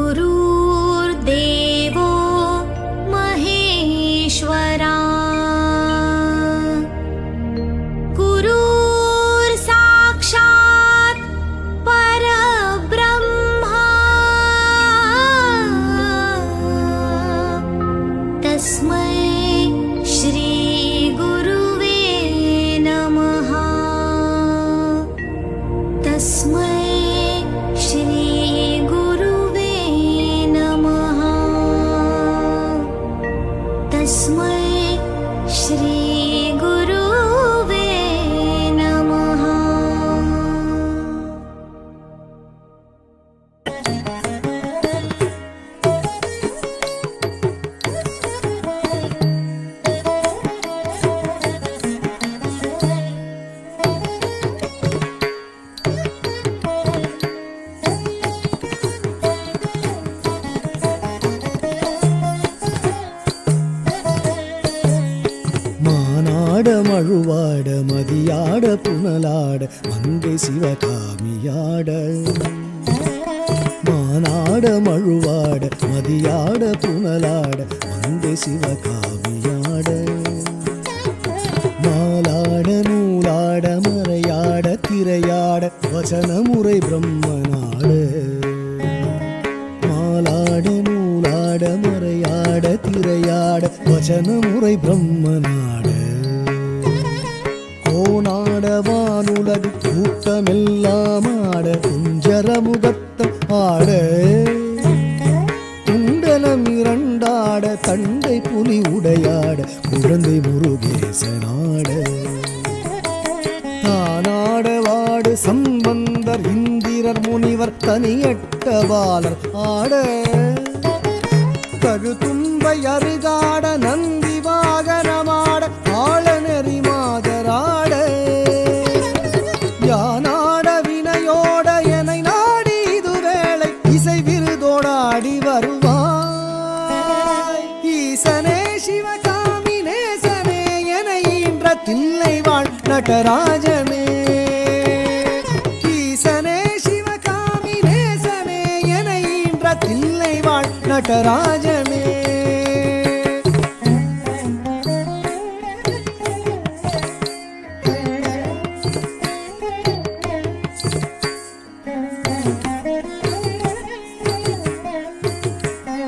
गुरुर्देवो महेश्वरा गुरुर्साक्षात् परब्रह्मा तस्मै श्री गुरुवे नमः। तस्मै श्री गुरुवे नमः। तस्मै श्री गुरुवे नमः। மானாட மழுவாட மதியாட புனலாட மங்கை சிவகாமியாட மானாட மழுவாட மதியாட புனலாட மங்கை சிவகாமியாட மாலாட நூலாட மறையாட திரையாட வசனமுறை பிரம்மனாட மாலாட நூலாட மறையாட திரையாட வசனமுறை பிரம்மனாட கோனாட வானுலகு கூட்டமெல்லாம் ஆட குஞ்சரமுகத்தம் ஆட குண்டலம் இரண்டாட தண்டை புலி உடையாட குழந்தை முருகேசனாட தானாட வாடு சம்பந்தர் இந்திரர் முனிவர் தனியட்ட பாலர் ஆட கழுதும்பை அருகாட நந்தி வாகனமாட ஆளநெறி மாதராட யானாட வினையோட எனை நாடி இதுவேளை இசை விருதோடாடி வருவாய் ஈசனே சிவகாமி நேசனே என ஈன்ற தில்லை வாழ் நடராஜனே ஈசனே சிவகாமி நேசனே என ஈன்ற தில்லை வாழ் நடராஜனே